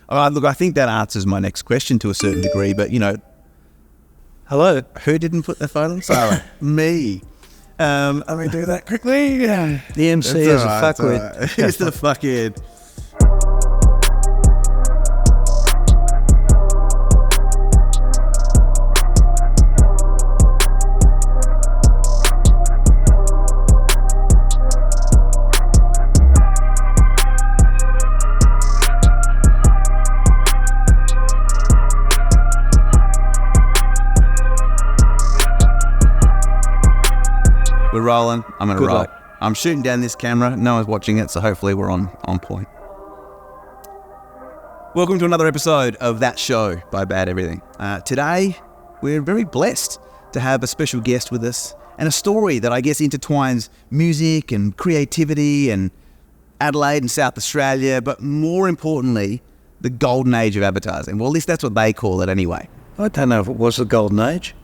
Look, I think that answers my next question to a certain degree, but, hello, who didn't put their phone on silent? Me. Let me do that quickly. Yeah. The MC is a fuckwit. He's the fuckhead. We're rolling. I'm going to roll. Luck. I'm shooting down this camera. No one's watching it, so hopefully we're on point. Welcome to another episode of That Show by Bad Everything. Today, we're very blessed to have a special guest with us and a story that I guess intertwines music and creativity and Adelaide and South Australia, but more importantly, the golden age of advertising. Well, at least that's what they call it anyway. I don't know if it was the golden age.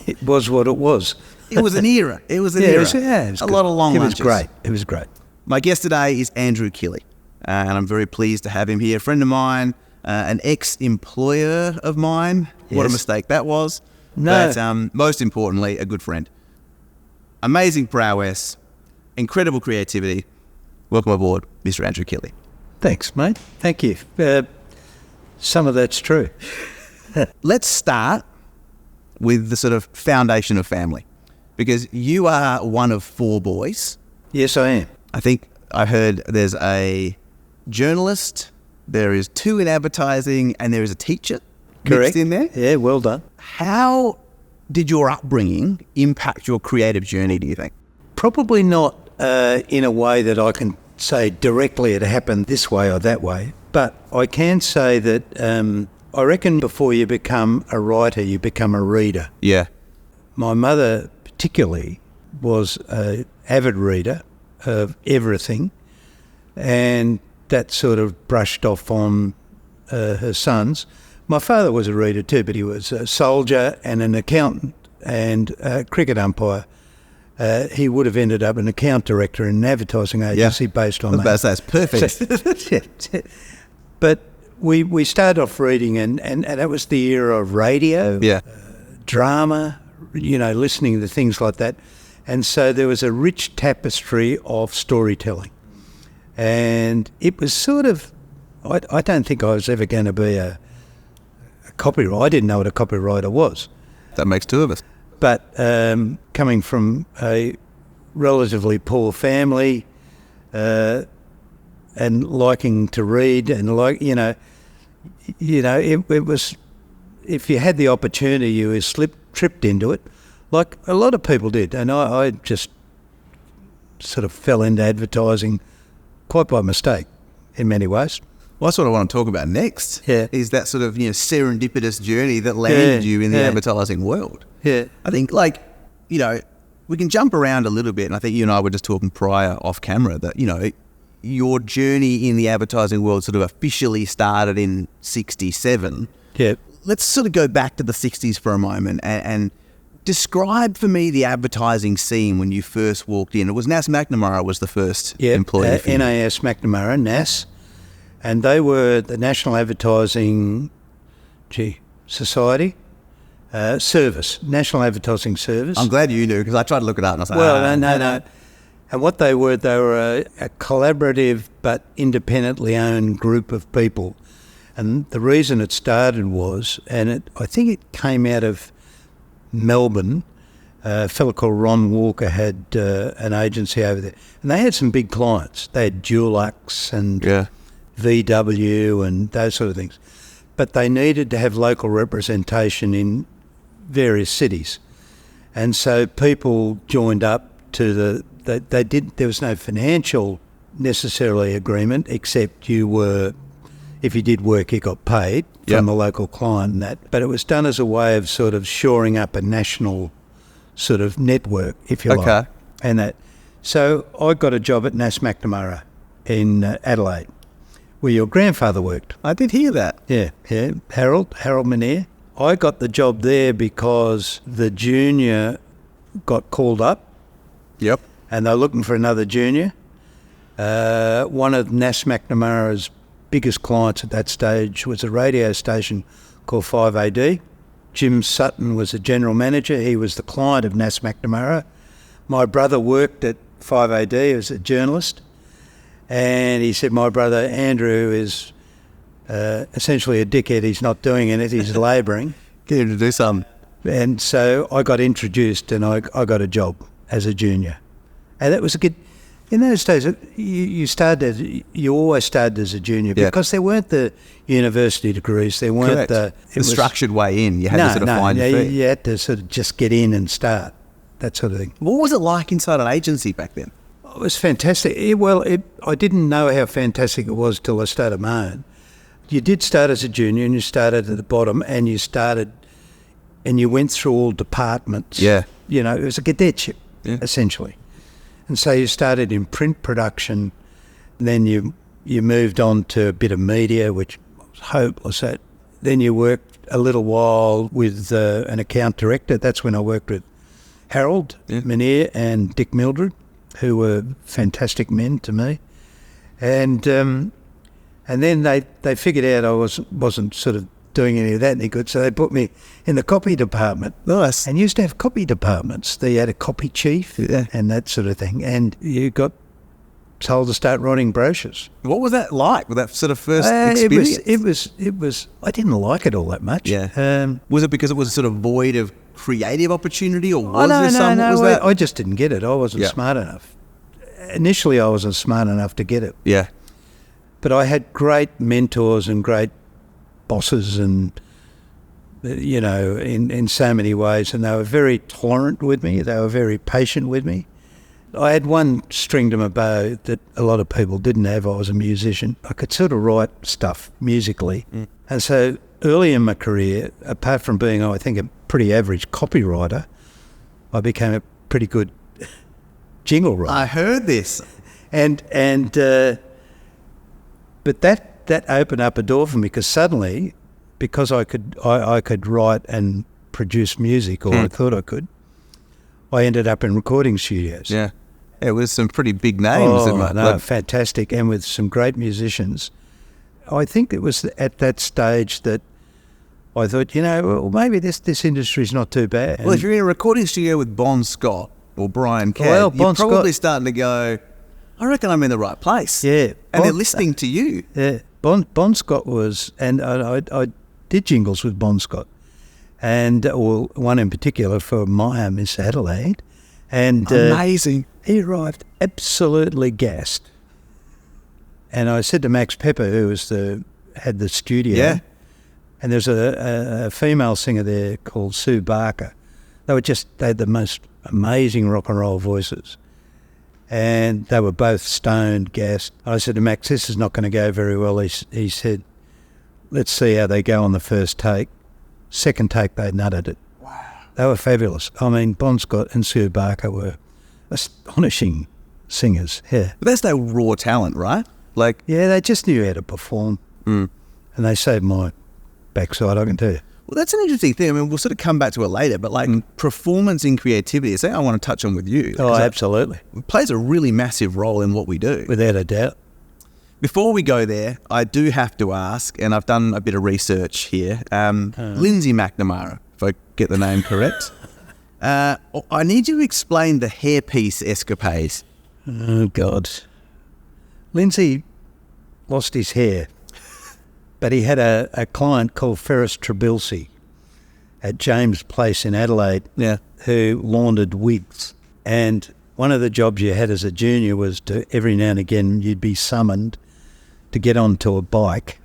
It was what it was. It was an era. It was an era. It was a lot of long lunches. It was great. My guest today is Andrew Killey, and I'm very pleased to have him here. A friend of mine, an ex-employer of mine. Yes. What a mistake that was. No. But most importantly, a good friend. Amazing prowess, incredible creativity. Welcome aboard, Mr. Andrew Killey. Thanks, mate. Thank you. Some of that's true. Let's start with the sort of foundation of family, because you are one of 4 boys. Yes, I am. I think I heard there's a journalist, there is 2 in advertising, and there is a teacher. Correct. Mixed in there. Yeah, well done. How did your upbringing impact your creative journey, do you think? Probably not in a way that I can say directly it happened this way or that way, but I can say that I reckon before you become a writer, you become a reader. Yeah. My mother particularly was an avid reader of everything, and that sort of brushed off on her sons. My father was a reader too, but he was a soldier and an accountant and a cricket umpire. He would have ended up an account director in an advertising agency based on that. That's perfect. But we started off reading, and that was the era of radio, drama, listening to things like that. And so there was a rich tapestry of storytelling. And it was sort of, I don't think I was ever going to be a copywriter. I didn't know what a copywriter was. That makes 2 of us. But coming from a relatively poor family and liking to read and it was, if you had the opportunity, you tripped into it, like a lot of people did. And I just sort of fell into advertising quite by mistake in many ways. Well, that's what I want to talk about next. Yeah. Is that sort of serendipitous journey that landed you in the advertising world. Yeah. I think we can jump around a little bit, and I think you and I were just talking prior off camera that your journey in the advertising world sort of officially started in 1967. Yeah. Let's sort of go back to the 60s for a moment and describe for me the advertising scene when you first walked in. It was NAS McNamara was the first employee. NAS McNamara, NAS, and they were the National Advertising Society Service, National Advertising Service. I'm glad you knew, because I tried to look it up and I was like, well, no. And what they were a collaborative but independently owned group of people. And the reason it started was, I think it came out of Melbourne, a fellow called Ron Walker had an agency over there. And they had some big clients. They had Dulux and VW and those sort of things. But they needed to have local representation in various cities. And so people joined up to there was no financial necessarily agreement, except if you did work, you got paid from the local client and that. But it was done as a way of sort of shoring up a national sort of network, if you like. And that. So I got a job at NAS McNamara in Adelaide, where your grandfather worked. I did hear that. Yeah, Harold Minier. I got the job there because the junior got called up. Yep. And they're looking for another junior. One of NAS McNamara's biggest clients at that stage was a radio station called 5AD. Jim Sutton was the general manager. He was the client of Nas McNamara. My brother worked at 5AD as a journalist, and he said, my brother Andrew is essentially a dickhead. He's not doing it, he's labouring. Get him to do something. And so I got introduced, and I got a job as a junior. And that was a good... In those days, you always started as a junior because there weren't the university degrees. There weren't the structured way in. You had to sort of find your feet. You had to sort of just get in and start, that sort of thing. What was it like inside an agency back then? It was fantastic. I didn't know how fantastic it was till I started my own. You did start as a junior, and you started at the bottom, and you went through all departments. Yeah. You know, it was a cadetship, essentially. And so you started in print production, then you moved on to a bit of media, which was hopeless at. Then you worked a little while with an account director. That's when I worked with Harold Minier and Dick Mildred, who were fantastic men to me. And then they figured out I wasn't sort of doing any of that any good, so they put me in the copy department. Nice. And used to have copy departments. They had a copy chief and that sort of thing. And you got told to start writing brochures. What was that like with that sort of first experience? It was. I didn't like it all that much. Yeah. Was it because it was sort of void of creative opportunity, or was there some? No, was that? I just didn't get it. I wasn't smart enough. Initially, I wasn't smart enough to get it. Yeah. But I had great mentors and great bosses, and you know, in so many ways, and they were very tolerant with me. They were very patient with me. I had one string to my bow that a lot of people didn't have. I was a musician. I could sort of write stuff musically. And so early in my career, apart from being, I think, a pretty average copywriter, I became a pretty good jingle writer. I heard this. But that opened up a door for me, because suddenly, because I could write and produce music, or I thought I could, I ended up in recording studios. Yeah. It was some pretty big names. Fantastic, and with some great musicians. I think it was at that stage that I thought, well, maybe this industry's not too bad. Well, if you're in a recording studio with Bon Scott or Brian Cadd, you're probably starting to go, I reckon I'm in the right place. Yeah. And they're listening to you. Yeah. Bon Scott was, and I did jingles with Bon Scott, and one in particular for Maya Miss Adelaide. And amazing. He arrived absolutely gassed. And I said to Max Pepper, who had the studio, and there's a female singer there called Sue Barker. They had the most amazing rock and roll voices. And they were both stoned, gassed. I said to Max, this is not going to go very well. He said, let's see how they go on the first take. Second take, they nutted it. Wow. They were fabulous. I mean, Bon Scott and Sue Barker were astonishing singers. Yeah. But that's their raw talent, right? Yeah, they just knew how to perform. And they saved my backside, I can tell you. Well, that's an interesting thing. I mean, we'll sort of come back to it later, but performance in creativity is something I want to touch on with you. Oh, absolutely. It plays a really massive role in what we do. Without a doubt. Before we go there, I do have to ask, and I've done a bit of research here, Lindsay McNamara, if I get the name correct. I need you to explain the hairpiece escapades. Oh, God. Lindsay lost his hair. But he had a client called Ferris Trabilsi at James Place in Adelaide who laundered wigs. And one of the jobs you had as a junior was to, every now and again, you'd be summoned to get onto a bike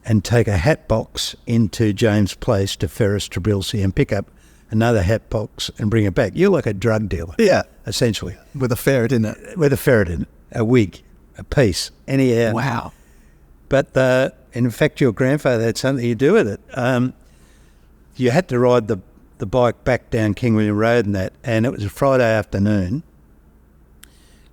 and take a hat box into James Place to Ferris Trabilsi and pick up another hat box and bring it back. You're like a drug dealer. Yeah. Essentially. With a ferret in it. With a ferret in it. A wig. A piece. Anyhow. Wow. But in fact, your grandfather had something to do with it. You had to ride the bike back down King William Road and it was a Friday afternoon.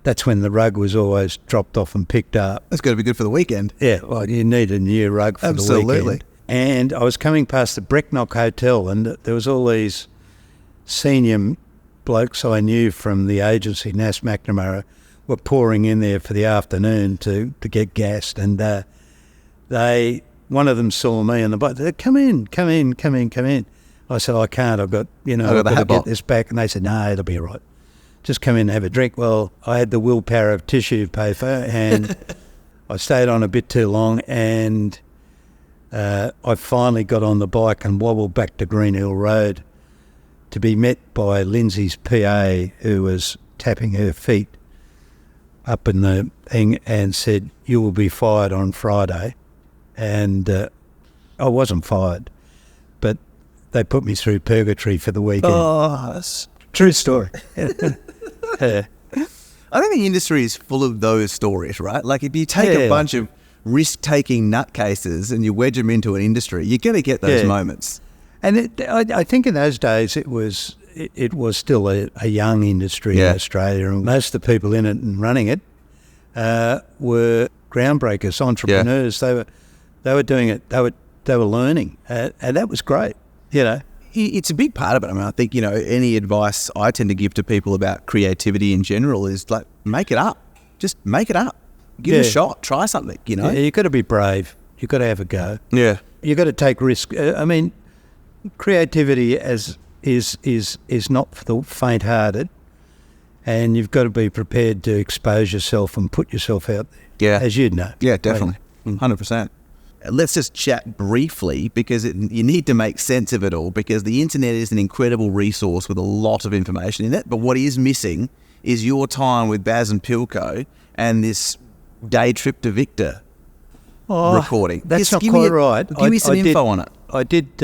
That's when the rug was always dropped off and picked up. That's got to be good for the weekend. Yeah, well, you need a new rug for the weekend. And I was coming past the Brecknock Hotel, and there was all these senior blokes I knew from the agency, Nas McNamara, were pouring in there for the afternoon to get gassed. And one of them saw me on the bike. They said, come in. I said, I can't. I've got to get this back. And they said, no, it'll be all right. Just come in and have a drink. Well, I had the willpower of tissue paper, and I stayed on a bit too long, and I finally got on the bike and wobbled back to Green Hill Road to be met by Lindsay's PA, who was tapping her feet up in the thing and said, you will be fired on Friday. And I wasn't fired, but they put me through purgatory for the weekend. Oh, that's true story. I think the industry is full of those stories, right? Like if you take a bunch of risk-taking nutcases and you wedge them into an industry, you're going to get those moments. And I think in those days it was still a young industry in Australia, and most of the people in it and running it were groundbreakers, entrepreneurs. They were doing it. They were learning, and that was great. It's a big part of it. I mean, I think any advice I tend to give to people about creativity in general is like, make it up. Just make it up. Give it a shot. Try something. Yeah, you've got to be brave. You've got to have a go. Yeah, you've got to take risk. I mean, creativity is not for the faint-hearted, and you've got to be prepared to expose yourself and put yourself out there. Yeah, as you'd know. Yeah, definitely, 100%. Let's just chat briefly, because you need to make sense of it all, because the internet is an incredible resource with a lot of information in it. But what is missing is your time with Baz and Pilco and this day trip to Victor recording. That's not quite right. Give me some info on it. I did.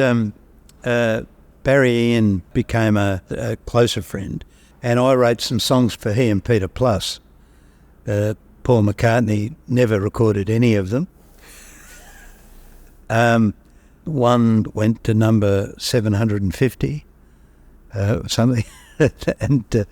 Barry Ian became a closer friend, and I wrote some songs for he and Peter Plus. Paul McCartney never recorded any of them. One went to number 750, something, and it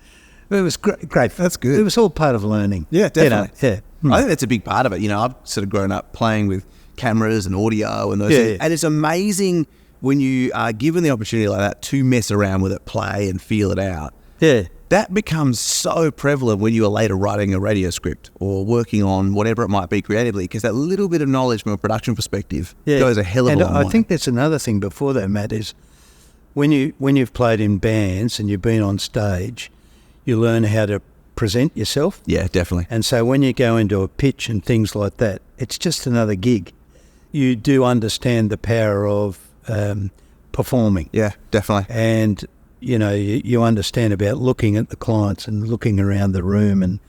was great. That's good. It was all part of learning. Yeah, definitely. I think that's a big part of it. I've sort of grown up playing with cameras and audio and those things, and it's amazing when you are given the opportunity like that to mess around with it, play and feel it out. Yeah. That becomes so prevalent when you are later writing a radio script or working on whatever it might be creatively, because that little bit of knowledge from a production perspective goes a hell of a long way. And I think that's another thing before that, Matt, is when you've played in bands and you've been on stage, you learn how to present yourself. Yeah, definitely. And so when you go into a pitch and things like that, it's just another gig. You do understand the power of performing. Yeah, definitely. And you understand about looking at the clients and looking around the room and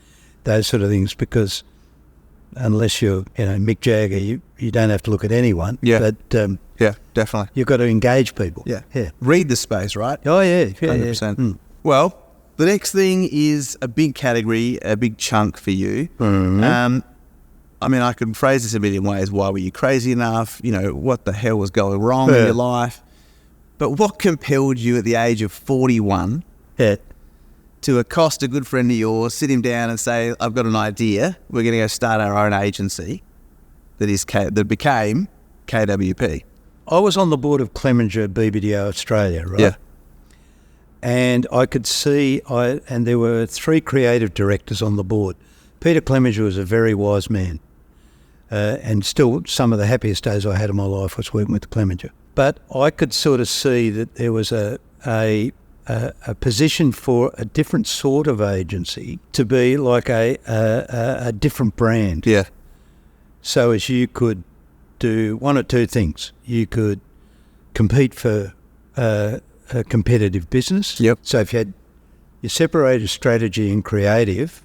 those sort of things, because unless you're Mick Jagger, you don't have to look at anyone. Yeah. But yeah, definitely. You've got to engage people. Yeah. Yeah. Read the space, right? Oh yeah. 100%. Yeah. Well, the next thing is a big category, a big chunk for you. Mm-hmm. I mean, I could phrase this a million ways. Why were you crazy enough? What the hell was going wrong in your life? But what compelled you at the age of 41 to accost a good friend of yours, sit him down and say, I've got an idea. We're going to go start our own agency that became KWP. I was on the board of Clemenger BBDO Australia, right? Yeah. And I could see, and there were 3 creative directors on the board. Peter Clemenger was a very wise man. And still, some of the happiest days I had in my life was working with Clemenger. But I could sort of see that there was a position for a different sort of agency to be like a different brand. Yeah. So as you could do one or two things. You could compete for a competitive business. Yep. So if you had your separated strategy and creative,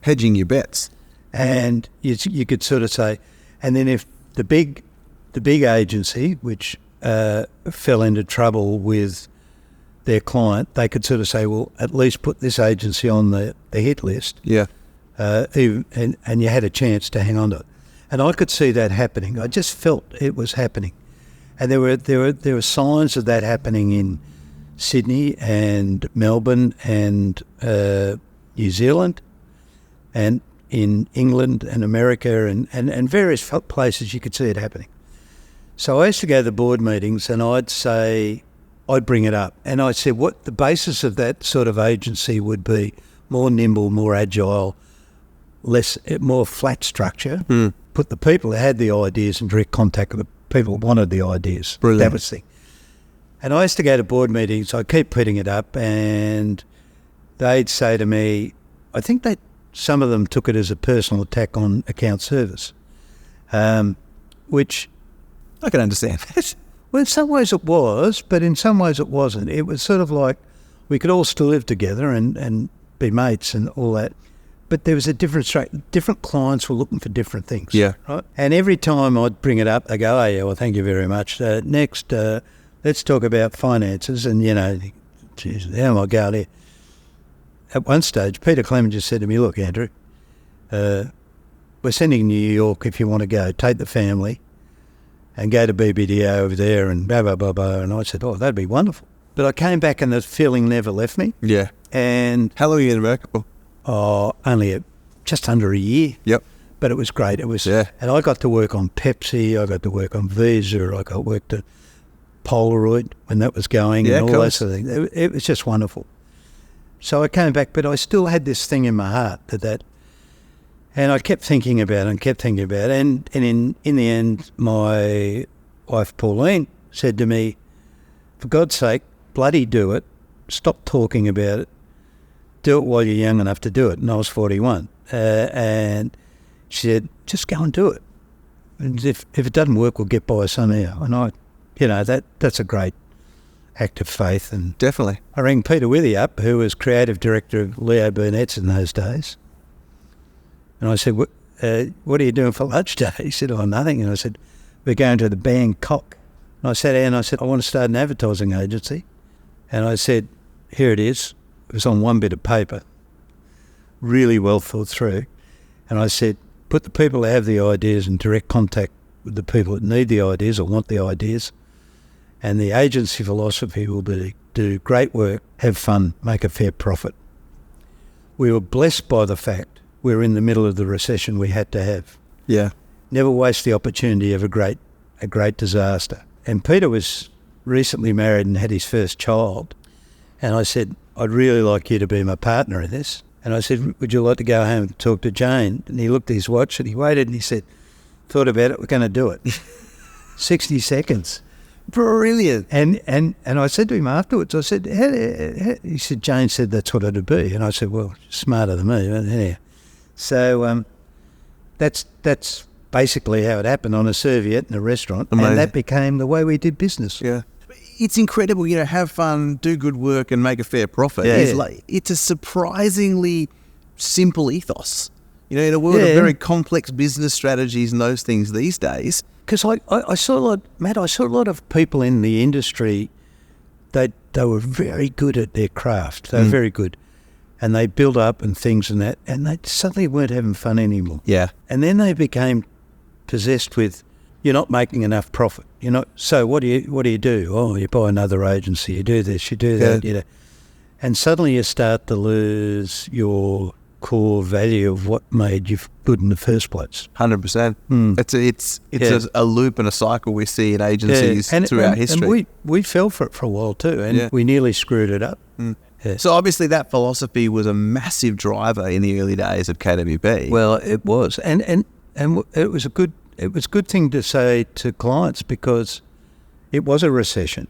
hedging your bets. And you could sort of say, and then if the big agency, which fell into trouble with their client, they could sort of say, well, at least put this agency on the hit list. Yeah. And you had a chance to hang on to it. And I could see that happening. I just felt it was happening. And there were signs of that happening in Sydney and Melbourne and New Zealand and in England and America and various places you could see it happening. So I used to go to the board meetings and I'd bring it up. And I said what the basis of that sort of agency would be: more nimble, more agile, more flat structure, put the people that had the ideas in direct contact with the people who wanted the ideas. Brilliant. That was the thing. And I used to go to board meetings, so I keep putting it up, and they'd say to me, I think some of them took it as a personal attack on account service, which... I can understand that. Well, in some ways it was, but in some ways it wasn't. It was sort of like we could all still live together and be mates and all that. But there was a different clients were looking for different things. Yeah. Right? And every time I'd bring it up, they go, oh, yeah, well, thank you very much. Next, let's talk about finances. And, geez, how am I going here? At one stage, Peter Clement just said to me, look, Andrew, we're sending you to New York if you want to go. Take the family and go to BBDO over there and blah, blah, blah, blah. And I said, oh, that'd be wonderful. But I came back and the feeling never left me. Yeah. And... How long were you in America for? Only just under a year. Yep. But it was great. It was, yeah. And I got to work on Pepsi. I got to work on Visa. I got worked at Polaroid when that was going, and all that sort of thing. It was just wonderful. So I came back, but I still had this thing in my heart that, and I kept thinking about it, and in the end, my wife Pauline said to me, "For God's sake, bloody do it! Stop talking about it. Do it while you're young enough to do it." And I was 41, and she said, "Just go and do it. And if it doesn't work, we'll get by somehow." And that's a great act of faith. And definitely, I rang Peter Withy up, who was creative director of Leo Burnett's in those days, and I said, "What are you doing for lunch today?" He said, "Oh, nothing." And I said, "We're going to the Bangkok." And I sat down and I said, "I want to start an advertising agency." And I said, "Here it is." It was on one bit of paper, really well thought through. And I said, put the people that have the ideas in direct contact with the people that need the ideas or want the ideas. And the agency philosophy will be do great work, have fun, make a fair profit. We were blessed by the fact we were in the middle of the recession we had to have. Yeah. Never waste the opportunity of a great disaster. And Peter was recently married and had his first child. And I said, "I'd really like you to be my partner in this." And I said, "Would you like to go home and talk to Jane?" And he looked at his watch and he waited and he said, "Thought about it, we're going to do it." 60 seconds. Brilliant. And I said to him afterwards, I said, he said, "Jane said that's what it'd be." And I said, "Well, smarter than me." But anyhow. So that's basically how it happened, on a serviette in a restaurant. Amazing. And that became the way we did business. Yeah. It's incredible, have fun, do good work and make a fair profit. Yeah. It's a surprisingly simple ethos. In a world of very complex business strategies and those things these days. Because I saw a lot of people in the industry, they were very good at their craft. They were very good. And they built up and things and that, and they suddenly weren't having fun anymore. Yeah. And then they became possessed with, you're not making enough profit. So what do you do? Oh, you buy another agency, you do this, you do that, And suddenly you start to lose your core value of what made you good in the first place. 100%. It's a loop and a cycle we see in agencies throughout history. And we fell for it for a while too, and we nearly screwed it up. Yeah. So obviously that philosophy was a massive driver in the early days of KWB. Well, it was, and it was a good thing to say to clients, because it was a recession.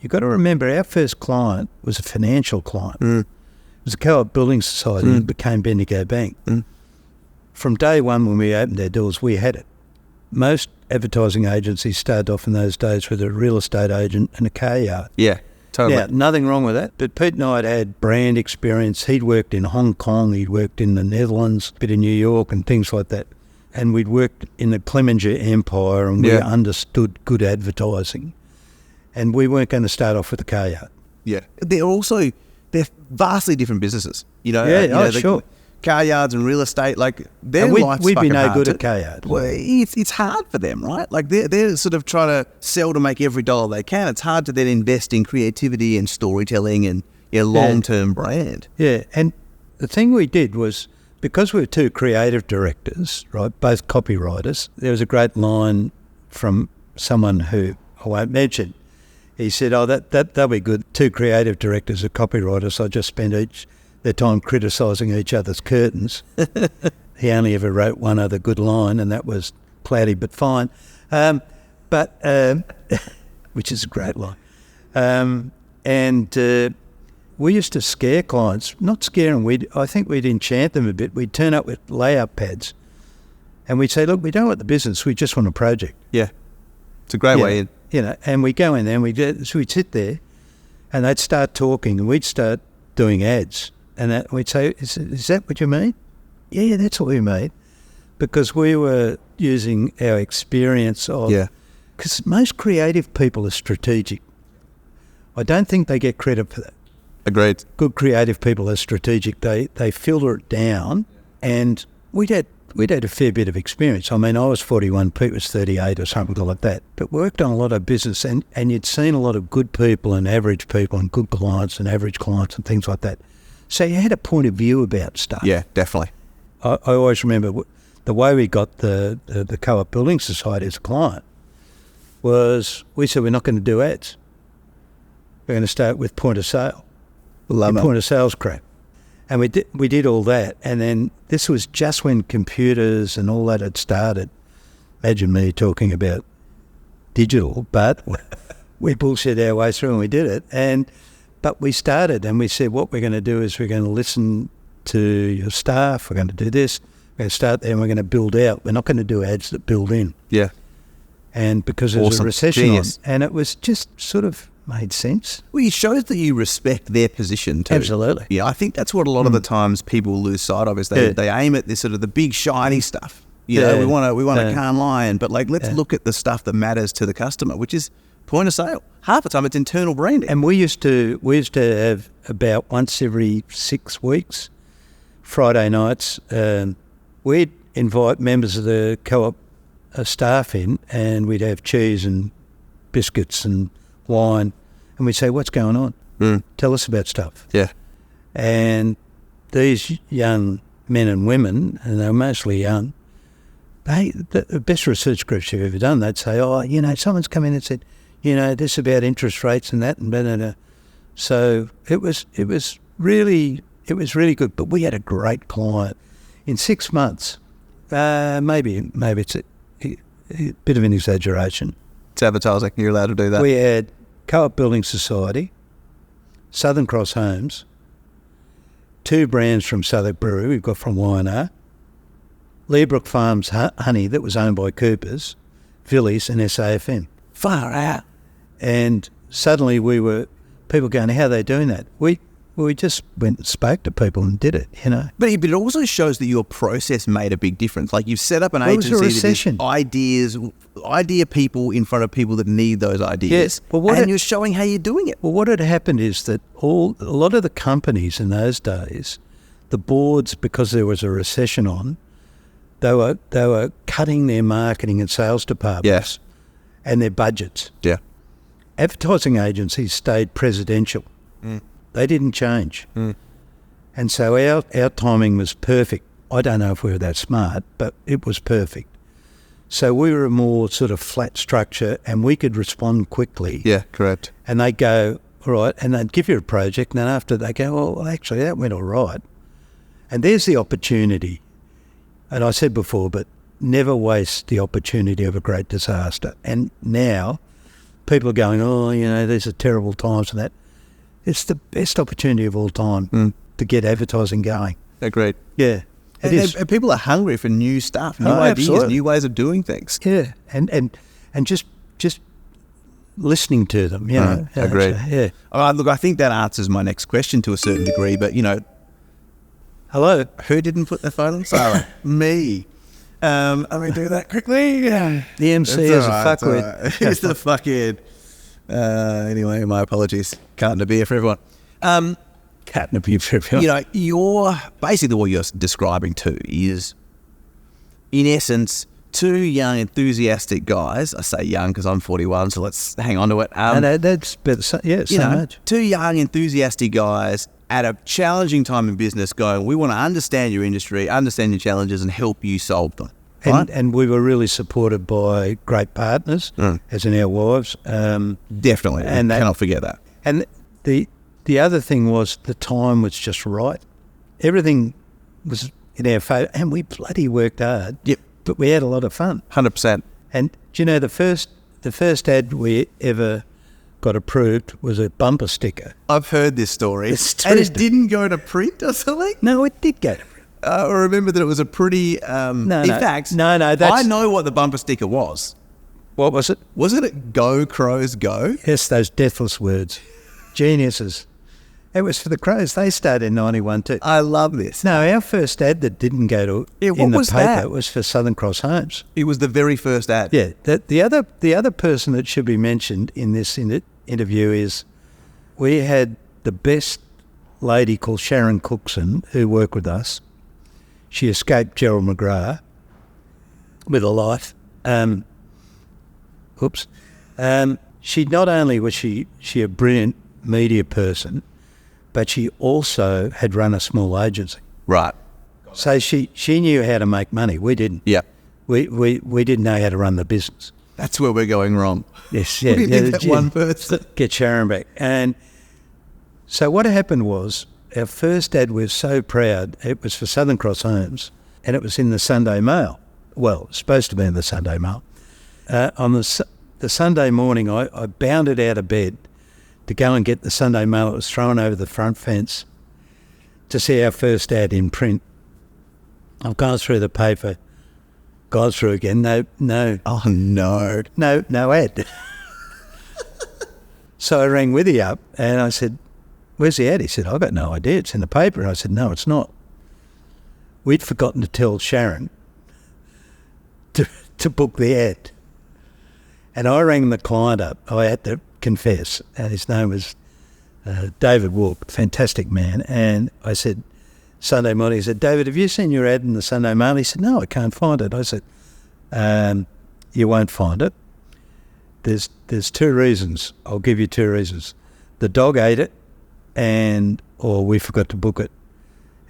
You've got to remember, our first client was a financial client. It was a co-op building society that became Bendigo Bank. From day one when we opened our doors, we had it. Most advertising agencies started off in those days with a real estate agent and a car yard. Yeah, totally. Now, nothing wrong with that, but Pete and I had brand experience. He'd worked in Hong Kong, he'd worked in the Netherlands, a bit in New York and things like that. And we'd worked in the Clemenger Empire, and we understood good advertising. And we weren't going to start off with a car yard. Yeah. They're vastly different businesses. Sure. Car yards and real estate, their life's we'd be fucking no hard good at car yards. Well, it's hard for them, right? They're sort of trying to sell to make every dollar they can. It's hard to then invest in creativity and storytelling and long-term brand. Yeah, and the thing we did was, because we were two creative directors, right, both copywriters, there was a great line from someone who I won't mention. He said, "Oh, that'll be good. Two creative directors are copywriters. I just spend their time criticising each other's curtains." he only ever wrote one other good line, and that was "Cloudy but fine," which is a great line. We used to scare clients, not scare them. I think we'd enchant them a bit. We'd turn up with layout pads, and we'd say, "Look, we don't want the business. We just want a project." Yeah, it's a great way in. And we go in there, and so we'd sit there, and they'd start talking, and we'd start doing ads, and we'd say, "Is that what you mean?" Yeah, that's what we mean, because we were using our experience of. Yeah. Because most creative people are strategic. I don't think they get credit for that. Agreed. Good creative people are strategic. They filter it down, and we'd had a fair bit of experience. I mean, I was 41, Pete was 38 or something like that, but worked on a lot of business, and you'd seen a lot of good people and average people and good clients and average clients and things like that. So you had a point of view about stuff. Yeah, definitely. I always remember the way we got the Co-op Building Society as a client was we said we're not going to do ads. We're going to start with point of sale. Point of sales crap. And we did all that. And then this was just when computers and all that had started. Imagine me talking about digital, but we bullshit our way through and we did it. But we started and we said what we're going to do is we're going to listen to your staff. We're going to do this. We're going to start there and we're going to build out. We're not going to do ads that build in. Yeah. And because there's a recession on, and it was just sort of made sense. Well, it shows that you respect their position too. Absolutely. Yeah, I think that's what a lot of the times people lose sight of is they aim at this sort of the big shiny stuff. You know, we want a Cannes Lion, but like let's look at the stuff that matters to the customer, which is point of sale. Half the time it's internal branding. And we used to have about once every 6 weeks, Friday nights, we'd invite members of the Co-op staff in, and we'd have cheese and biscuits and wine, and we'd say, "What's going on? Tell us about stuff." Yeah. And these young men and women, and they're mostly young, the best research groups you've ever done, they'd say, "Oh, someone's come in and said, this about interest rates and that and blah, blah, blah." So it was really good. But we had a great client. In 6 months, maybe it's a bit of an exaggeration. It's advertising. You're allowed to do that. We had Co-op Building Society, Southern Cross Homes, 2 brands from Southwark Brewery we've got from Y&R, Leabrook Farms honey that was owned by Coopers, Villies and SAFM. Far out. And suddenly people going, "How are they doing that?" We just went and spoke to people and did it, But it also shows that your process made a big difference. Like you've set up an agency that is idea people in front of people that need those ideas. Yes. Well, you're showing how you're doing it. Well, what had happened is that a lot of the companies in those days, the boards, because there was a recession on, they were cutting their marketing and sales departments and their budgets. Yeah. Advertising agencies stayed presidential. They didn't change. And so our timing was perfect. I don't know if we were that smart, but it was perfect. So we were a more sort of flat structure and we could respond quickly. Yeah, correct. And they'd go, "All right," and they'd give you a project, and then after they go, "Well, actually, that went all right." And there's the opportunity. And I said before, but never waste the opportunity of a great disaster. And now people are going, "Oh, these are terrible times," and that. It's the best opportunity of all time to get advertising going. Agreed. Yeah, it is. And people are hungry for new stuff, new ideas, absolutely. new ways of doing things. Yeah, and just listening to them. Agreed. Yeah. All right, look, I think that answers my next question to a certain degree, but hello, who didn't put their phone on silent? Me. Let me do that quickly. The MC is a fuckwit. He's the fuckhead. Anyway, my apologies. Can't beer for everyone. Can't beer for everyone. You're basically what you're describing too is, in essence, 2 young, enthusiastic guys. I say young because I'm 41, so let's hang on to it. That's better. So much. 2 young, enthusiastic guys at a challenging time in business going, we want to understand your industry, understand your challenges, and help you solve them. Right? And we were really supported by great partners, as in our wives. Definitely. And cannot forget that. And the other thing was the time was just right. Everything was in our favour, and we bloody worked hard. Yep. But we had a lot of fun. 100%. And do you know, the first ad we ever got approved was a bumper sticker. I've heard this story. It's true. And it didn't go to print or something? No, it did go to print. I remember that it was a pretty... fact, I know what the bumper sticker was. What was it? Wasn't it Go Crows Go? Yes, those deathless words. Geniuses. It was for the Crows. They started in 91 too. I love this. No, our first ad that didn't go to in the paper was for Southern Cross Homes. It was the very first ad. Yeah. The other person that should be mentioned in this interview is we had the best lady called Sharon Cookson who worked with us. She escaped Gerald McGrath with a life. She not only was she a brilliant media person, but she also had run a small agency. Right. So she knew how to make money. We didn't. Yeah. We didn't know how to run the business. That's where we're going wrong. Yes, yeah. We did that one person. Get Sharon back. And so what happened was our first ad, we were so proud. It was for Southern Cross Homes, and it was in the Sunday Mail. Well, it was supposed to be in the Sunday Mail. On the Sunday morning, I bounded out of bed to go and get the Sunday Mail. It was thrown over the front fence to see our first ad in print. I've gone through the paper, gone through again. No. Oh, no. No ad. So I rang Withy up and I said, "Where's the ad?" He said, "I've got no idea. It's in the paper." And I said, "No, it's not." We'd forgotten to tell Sharon to book the ad. And I rang the client up. I had to confess, and his name was David Wolk, fantastic man. And I said, Sunday morning, he said, "David, have you seen your ad in the Sunday Mail?" He said, "No, I can't find it." I said, "You won't find it. There's two reasons. I'll give you two reasons. The dog ate it, or we forgot to book it."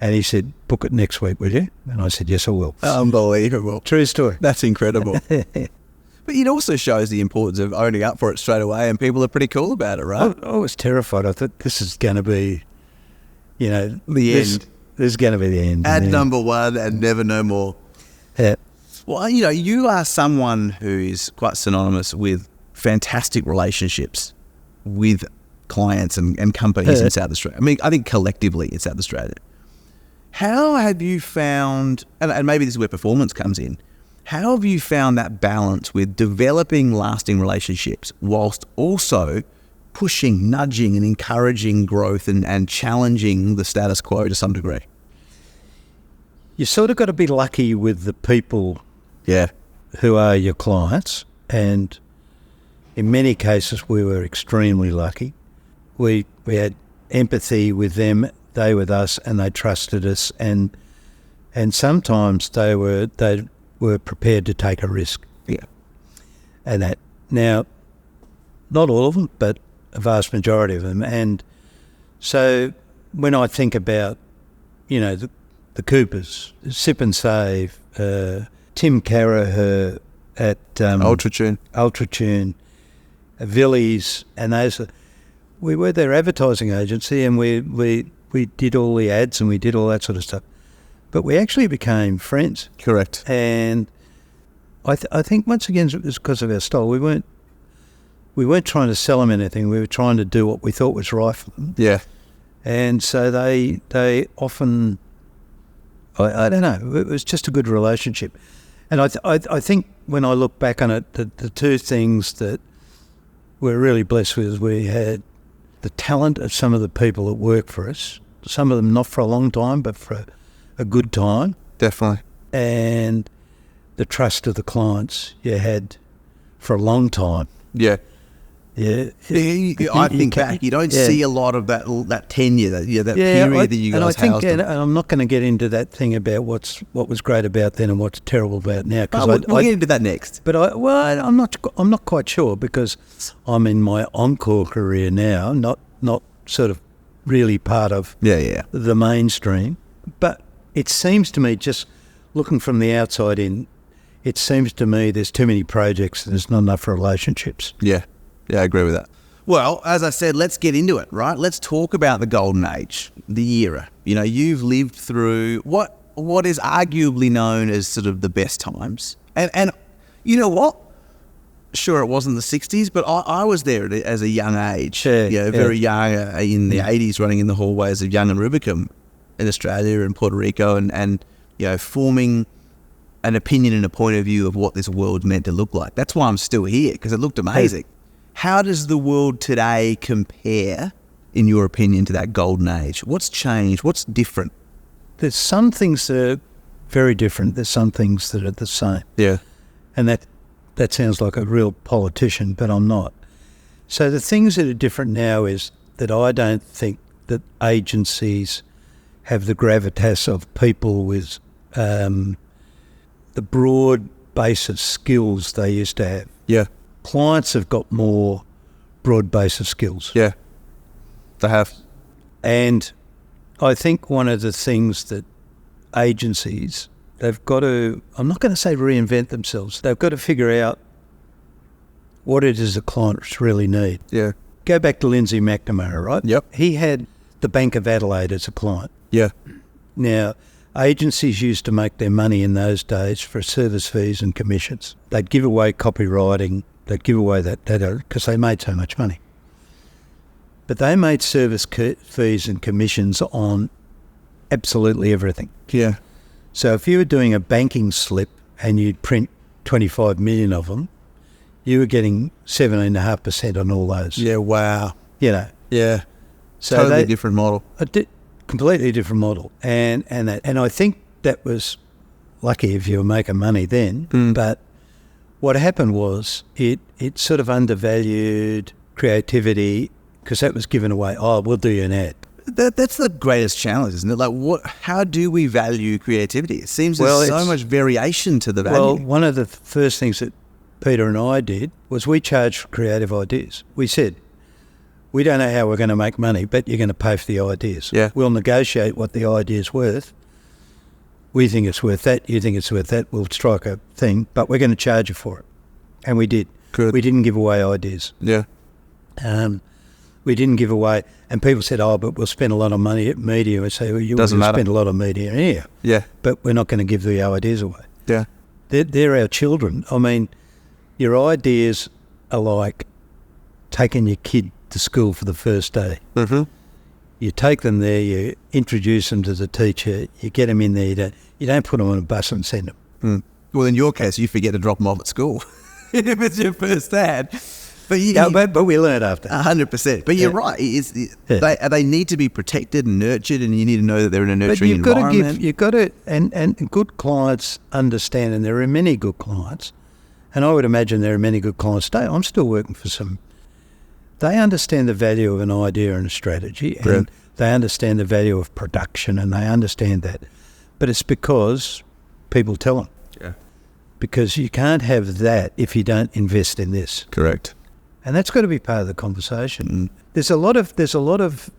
And he said, "Book it next week, will you?" And I said, "Yes, I will." Unbelievable. True story. That's incredible. But it also shows the importance of owning up for it straight away, and people are pretty cool about it, right? I was terrified. I thought this is going to be, the end. This is going to be the end. Ad number one and never no more. Yeah. Well, you are someone who is quite synonymous with fantastic relationships with clients and companies in South Australia. I mean, I think collectively in South Australia. How have you found, and maybe this is where performance comes in, how have you found that balance with developing lasting relationships whilst also pushing, nudging and encouraging growth and challenging the status quo to some degree? You sort of got to be lucky with the people who are your clients, and in many cases we were extremely lucky. We had empathy with them, they with us, and they trusted us, and sometimes they were prepared to take a risk. Yeah. And that. Now, not all of them, but a vast majority of them. And so when I think about, the Coopers, Sip and Save, Tim Carraher at Ultratune, Villies, and those, we were their advertising agency, and we did all the ads and we did all that sort of stuff. But we actually became friends. Correct. And I think once again it was because of our style. We weren't trying to sell them anything. We were trying to do what we thought was right for them. Yeah. And so they often, I don't know, it was just a good relationship. And I think when I look back on it, the two things that we're really blessed with is we had the talent of some of the people that work for us, some of them not for a long time, but for a good time. Definitely. And the trust of the clients you had for a long time. Yeah. Yeah. I think back, you don't see a lot of that tenure, that period that you guys housed them. And I'm not going to get into that thing about what was great about then and what's terrible about now. We'll get into that next. But I'm not quite sure, because I'm in my encore career now, not sort of really part of the mainstream. But it seems to me, just looking from the outside in, it seems to me there's too many projects and there's not enough relationships. Yeah, I agree with that. Well, as I said, let's get into it, right? Let's talk about the golden age, the era. You've lived through what what is arguably known as sort of the best times. And you know what? Sure, it wasn't the 60s, but I was there as a young age, very young, in the 80s, running in the hallways of Young and Rubicam in Australia and Puerto Rico, and forming an opinion and a point of view of what this world's meant to look like. That's why I'm still here, because it looked amazing. How does the world today compare, in your opinion, to that golden age? What's changed? What's different? There's some things that are very different. There's some things that are the same. Yeah. And that sounds like a real politician, but I'm not. So the things that are different now is that I don't think that agencies have the gravitas of people with the broad base of skills they used to have. Yeah. Clients have got more broad base of skills. Yeah, they have. And I think one of the things that agencies, they've got to, I'm not going to say reinvent themselves, they've got to figure out what it is the clients really need. Yeah. Go back to Lindsay McNamara, right? Yep. He had the Bank of Adelaide as a client. Yeah. Now, agencies used to make their money in those days for service fees and commissions. They'd give away copywriting, they'd give away that because they made so much money. But they made service fees and commissions on absolutely everything. Yeah. So if you were doing a banking slip and you'd print 25 million of them, you were getting 17.5% on all those. Yeah, wow. Yeah. So totally different model. Completely different model. And I think that was lucky if you were making money then. But what happened was it sort of undervalued creativity because that was given away. Oh, we'll do you an ad. That's the greatest challenge, isn't it? Like, how do we value creativity? It seems there's so much variation to the value. Well, one of the first things that Peter and I did was we charged for creative ideas. We said, we don't know how we're going to make money, but you're going to pay for the ideas. Yeah. We'll negotiate what the idea's worth. We think it's worth that, you think it's worth that, we'll strike a thing, but we're going to charge you for it. And we did. Good. We didn't give away ideas. Yeah. We didn't give away, and people said, oh, but we'll spend a lot of money at media. We say, well, you will spend a lot of media here. Yeah. But we're not going to give the ideas away. Yeah. They're our children. I mean, your ideas are like taking your kid to school for the first day. Mm-hmm. You take them there, you introduce them to the teacher, you get them in there, you don't put them on a bus and send them. Well, in your case, you forget to drop them off at school if it's your first ad. But we learn after. 100%. But you're right. They need to be protected and nurtured, and you need to know that they're in a nurturing environment. You've got to, and good clients understand, and there are many good clients, and I would imagine there are many good clients today. I'm still working for some. They understand the value of an idea and a strategy, and they understand the value of production, and they understand that. But it's because people tell them. Yeah. Because you can't have that if you don't invest in this. Correct. And that's got to be part of the conversation. There's a lot of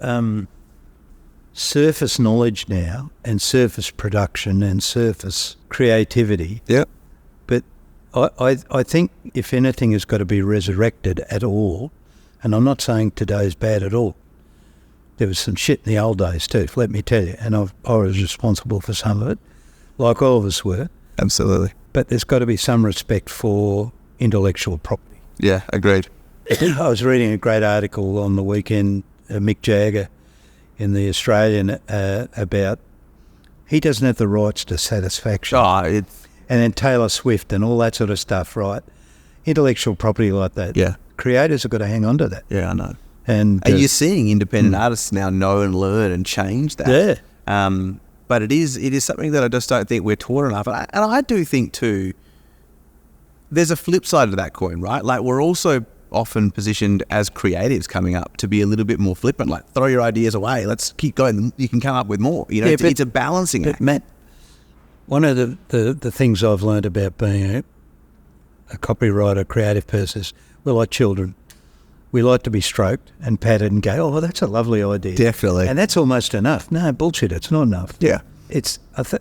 surface knowledge now, and surface production, and surface creativity. Yeah. But I think if anything has got to be resurrected at all, and I'm not saying today's bad at all. There was some shit in the old days too, let me tell you, and I was responsible for some of it, like all of us were. Absolutely. But there's got to be some respect for intellectual property. Yeah, agreed. I was reading a great article on the weekend, Mick Jagger in the Australian, about he doesn't have the rights to satisfaction. And then Taylor Swift and all that sort of stuff, right? Intellectual property like that. Yeah. Creators have got to hang on to that. Yeah, I know. And you're seeing independent artists now know and learn and change that. Yeah. But it is something that I just don't think we're taught enough. And I do think too, there's a flip side to that coin, right? Like, we're also often positioned as creatives coming up to be a little bit more flippant, like throw your ideas away, let's keep going, you can come up with more. You know, it's a balancing act. Matt, one of the things I've learned about being a copywriter, creative person is we're like children. We like to be stroked and patted and go, oh, that's a lovely idea. Definitely. And that's almost enough. No, bullshit, it's not enough. Yeah.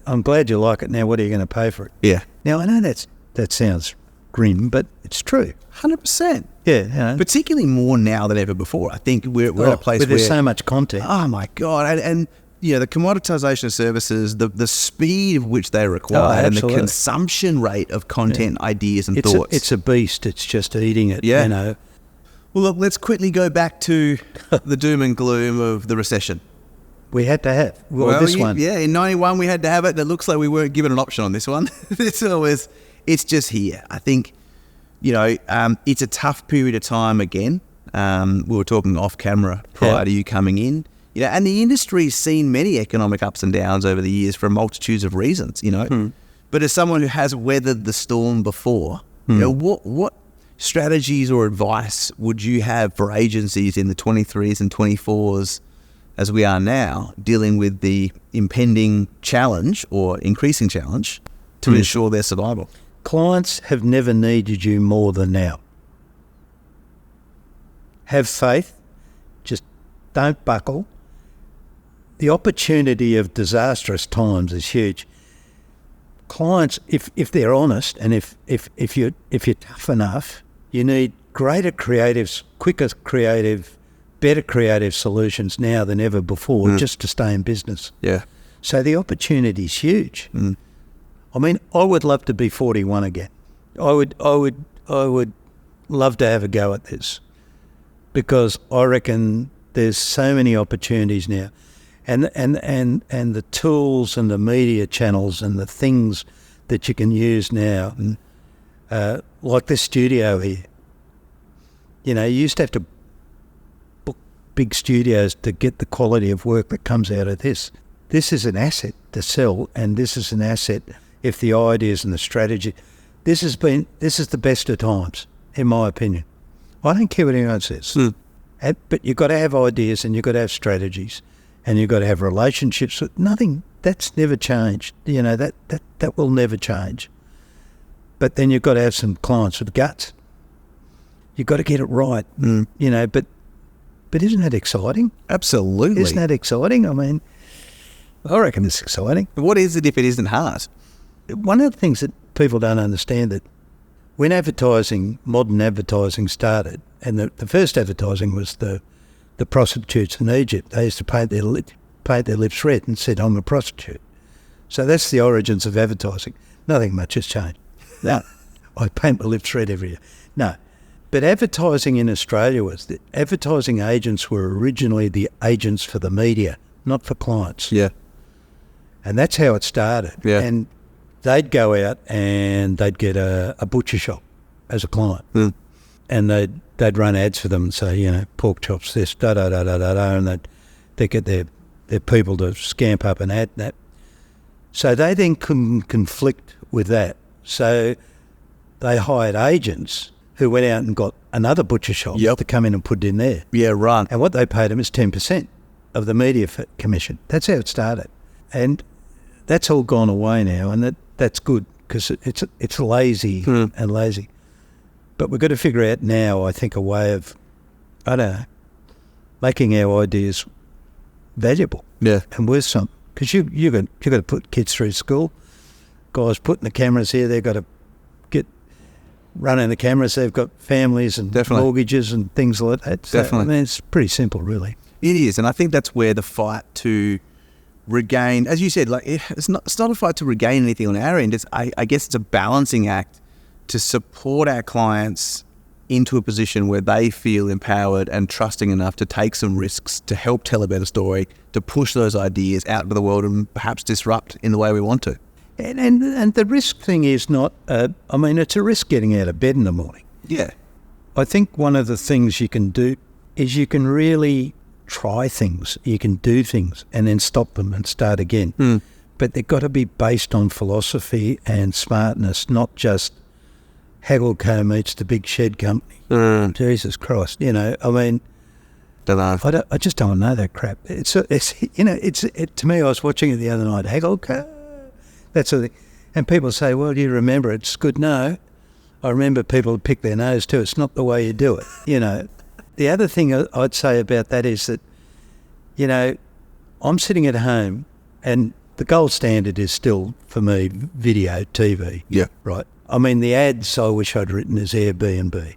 I'm glad you like it. Now, what are you going to pay for it? Yeah. Now, I know that sounds grim, but it's true. 100%. Yeah. You know. Particularly more now than ever before. I think we're at a place where there's so much content. Oh, my God. And the commoditization of services, the speed of which they require, and the consumption rate of content, ideas, and thoughts. It's a beast. It's just eating it. Yeah. Well, look, let's quickly go back to the doom and gloom of the recession. We had to have this one. Yeah, in 91 we had to have it. It looks like we weren't given an option on this one. It's just here. I think, it's a tough period of time again. We were talking off camera prior to you coming in. And the industry's seen many economic ups and downs over the years for multitudes of reasons, But as someone who has weathered the storm before, what strategies or advice would you have for agencies in the 23s and 24s as we are now, dealing with the impending challenge or increasing challenge to ensure their survival? Clients have never needed you more than now. Have faith. Just don't buckle. The opportunity of disastrous times is huge. Clients, if they're honest and if you're tough enough, you need greater creatives, quicker creative, better creative solutions now than ever before, just to stay in business. Yeah. So the opportunity is huge. I mean, I would love to be 41 again. I would love to have a go at this, because I reckon there's so many opportunities now, and the tools and the media channels and the things that you can use now, like this studio here. You used to have to book big studios to get the quality of work that comes out of this. This is an asset to sell, and this is an asset if the ideas and the strategy. This is the best of times, in my opinion. I don't care what anyone says. But you've got to have ideas, and you've got to have strategies, and you've got to have relationships. Nothing, that's never changed. That will never change. But then you've got to have some clients with guts. You've got to get it right, but isn't that exciting? Absolutely. Isn't that exciting? I mean, I reckon it's exciting. What is it if it isn't hard? One of the things that people don't understand, that when modern advertising started, and the first advertising was the prostitutes in Egypt. They used to paint their lips red and said, "I'm a prostitute." So that's the origins of advertising. Nothing much has changed. No, I paint my lips red every year. No. But advertising in Australia the advertising agents were originally the agents for the media, not for clients. Yeah. And that's how it started. Yeah. And they'd go out and they'd get a butcher shop as a client. And they'd run ads for them and say, pork chops, this, da-da-da-da-da-da, and they'd get their people to scamp up an ad and that. So they then couldn't conflict with that. So they hired agents who went out and got another butcher shop to come in and put it in there. Yeah, right. And what they paid them is 10% of the media commission. That's how it started. And that's all gone away now, and that's good, because it's lazy and lazy. But we've got to figure out now, I think, a way of, making our ideas valuable and worth something. Because you've got to put kids through school. Guys putting the cameras here, they've got to get running the cameras. They've got families and mortgages and things like that. So, Definitely. I mean, it's pretty simple, really. It is, and I think that's where the fight to regain, as you said, it's not a fight to regain anything on our end. I guess it's a balancing act to support our clients into a position where they feel empowered and trusting enough to take some risks, to help tell a better story, to push those ideas out into the world and perhaps disrupt in the way we want to. And the risk thing is not, it's a risk getting out of bed in the morning. Yeah. I think one of the things you can do is you can really try things. You can do things and then stop them and start again. But they've got to be based on philosophy and smartness, not just Haggle Co meets the big shed company. Jesus Christ, I just don't know that crap. To me, I was watching it the other night, Haggle Co, that sort of thing. And people say, well, do you remember it? It's good. No, I remember people pick their nose too. It's not the way you do it, The other thing I'd say about that is that, I'm sitting at home, and the gold standard is still, for me, video, TV. Yeah. Right. I mean, the ads I wish I'd written is Airbnb.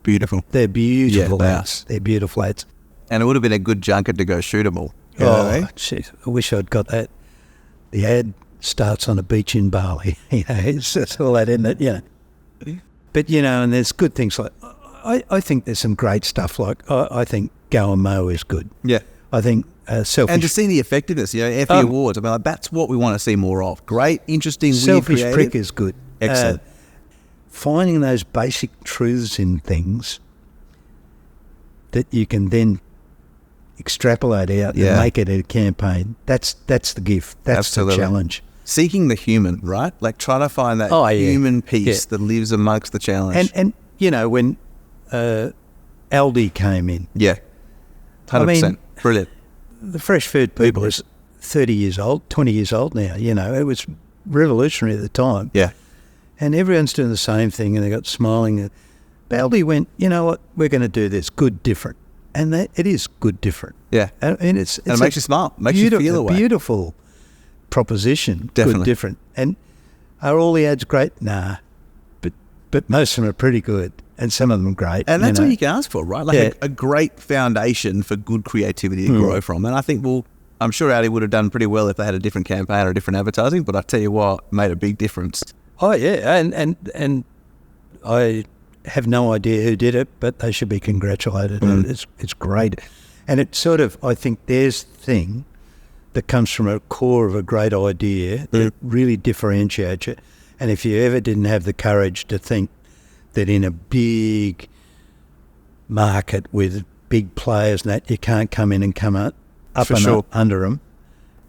Beautiful. They're beautiful Yeah, ads. They're beautiful ads. And it would have been a good junket to go shoot them all. You know what I mean? Jeez, I wish I'd got that. The ad starts on a beach in Bali. It's all that, isn't it? But, and there's good things like, I think there's some great stuff like, I think Go and Mow is good. Yeah. I think Selfish... And to see the effectiveness, Effie Awards, I mean, like, that's what we want to see more of. Great, interesting, Selfish weird, Prick is good. Excellent. Finding those basic truths in things that you can then extrapolate out and make it a campaign, that's the gift. That's Absolutely. The challenge. Seeking the human, right? Like trying to find that human piece that lives amongst the challenge. And when Aldi came in. Yeah, 100%. Brilliant. The fresh food people is 30 years old, 20 years old now. It was revolutionary at the time. Yeah. And everyone's doing the same thing, and they got smiling. Aldi went, you know what, we're going to do this, good, different. And that it is good, different. Yeah. And it makes you smile, makes you feel a way. Beautiful proposition, Definitely. Good, different. And are all the ads great? Nah. But most of them are pretty good, and some of them are great. And that's what you can ask for, right? Like a great foundation for good creativity to grow from. And I think, I'm sure Aldi would have done pretty well if they had a different campaign or different advertising, but I tell you what, made a big difference. Oh, yeah. And I have no idea who did it, but they should be congratulated. It's great. And it's sort of, I think there's the thing that comes from a core of a great idea that really differentiates it. And if you ever didn't have the courage to think that in a big market with big players and that, you can't come in and come up under them.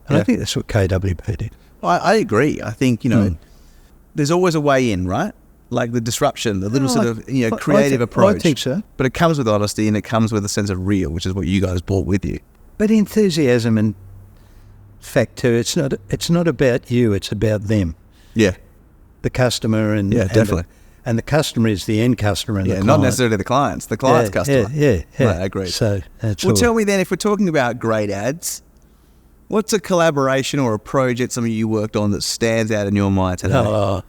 And I think that's what KWP did. I agree. I think, there's always a way in, right? Like the disruption, the little creative approach. I think so. But it comes with honesty and it comes with a sense of real, which is what you guys brought with you. But enthusiasm and fact too, it's not about you, it's about them. Yeah. The customer and definitely. And the customer is the end customer and the client. Not necessarily the client's customer. Yeah. Right, I agree. So that's tell me then, if we're talking about great ads, what's a collaboration or a project some of you worked on that stands out in your mind today? Oh.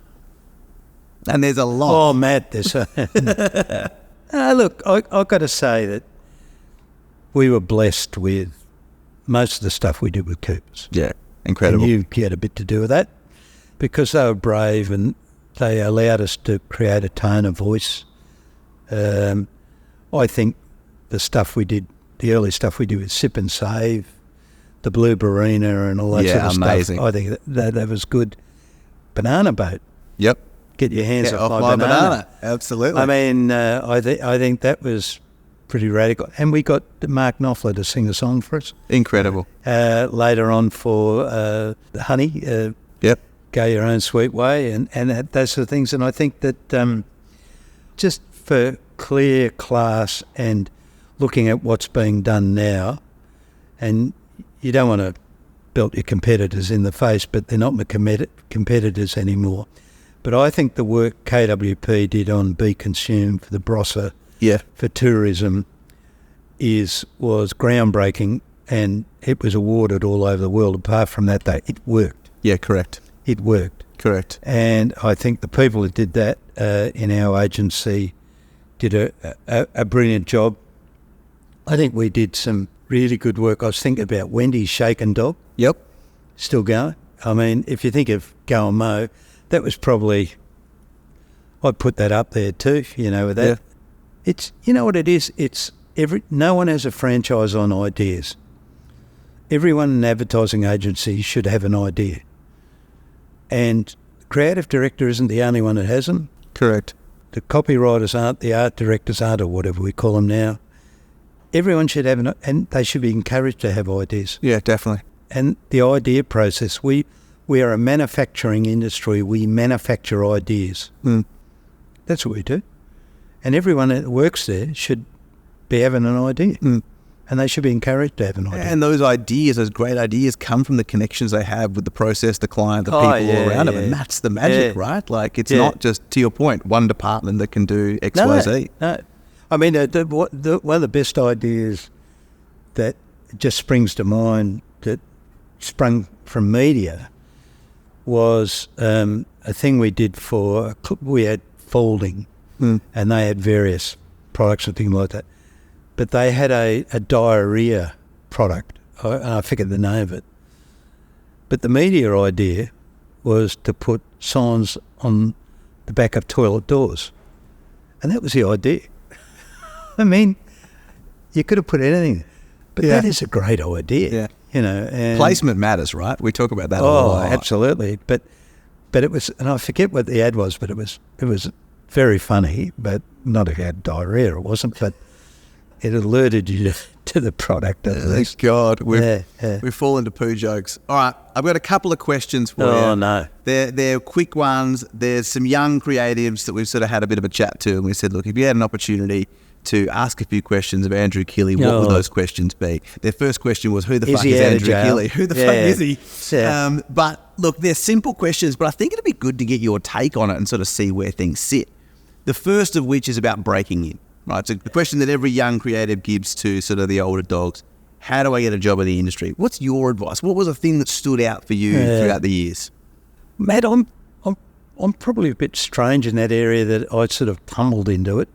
And there's a lot. Oh, Matt, there's look, I've got to say that we were blessed with most of the stuff we did with Coopers. Yeah, incredible. And you had a bit to do with that because they were brave and they allowed us to create a tone of voice. I think the stuff we did, the early stuff we did with Sip and Save, the Blue Barina and all that sort of amazing. stuff, I think that was good. Banana Boat. Yep. Get your hands off my banana. Absolutely. I mean, I think that was pretty radical. And we got Mark Knopfler to sing a song for us. Incredible. Later on for Honey. Yep. Go Your Own Sweet Way and those sort of things. And I think that just for clear class and looking at what's being done now, and you don't want to belt your competitors in the face, but they're not my competitors anymore. But I think the work KWP did on Be Consumed for the Brosser for tourism was groundbreaking, and it was awarded all over the world. Apart from that, though, it worked. Yeah, correct. It worked. Correct. And I think the people that did that in our agency did a brilliant job. I think we did some really good work. I was thinking about Wendy's Shaken Dog. Yep. Still going. I mean, if you think of Go and Mow, that was probably, I'd put that up there too, with that. Yeah. It's, you know what it is? It's no one has a franchise on ideas. Everyone in an advertising agency should have an idea. And the creative director isn't the only one that has them. Correct. The copywriters aren't, the art directors aren't, or whatever we call them now. Everyone should have and they should be encouraged to have ideas. Yeah, definitely. And the idea process, we are a manufacturing industry. We manufacture ideas. That's what we do. And everyone that works there should be having an idea. And they should be encouraged to have an idea. And those ideas, those great ideas, come from the connections they have with the process, the client, the people all around them. And that's the magic, right? Like, it's not just, to your point, one department that can do X, Y, Z. No. I mean, one of the best ideas that just springs to mind that sprung from media was a thing we did we had folding, and they had various products and things like that. But they had a diarrhea product I forget the name of it. But the media idea was to put signs on the back of toilet doors. And that was the idea. I mean, you could have put anything. But that is a great idea. Yeah. You know, and Placement matters, right? We talk about that a oh, lot. absolutely. But it was, and I forget what the ad was, but it was very funny, but not if you had diarrhea, it wasn't, but it alerted you to the product. Thank God. We've fallen to poo jokes. All right, I've got a couple of questions for you. Oh, no. They're quick ones. There's some young creatives that we've sort of had a bit of a chat to, and we said, look, if you had an opportunity to ask a few questions of Andrew Killey, what would those questions be? Their first question was, who the fuck is Andrew Killey? Who the fuck is he? Yeah. But look, they're simple questions, but I think it'd be good to get your take on it and sort of see where things sit. The first of which is about breaking in, right? So the question that every young creative gives to sort of the older dogs, how do I get a job in the industry? What's your advice? What was a thing that stood out for you throughout the years? Matt, I'm probably a bit strange in that area that I sort of tumbled into it.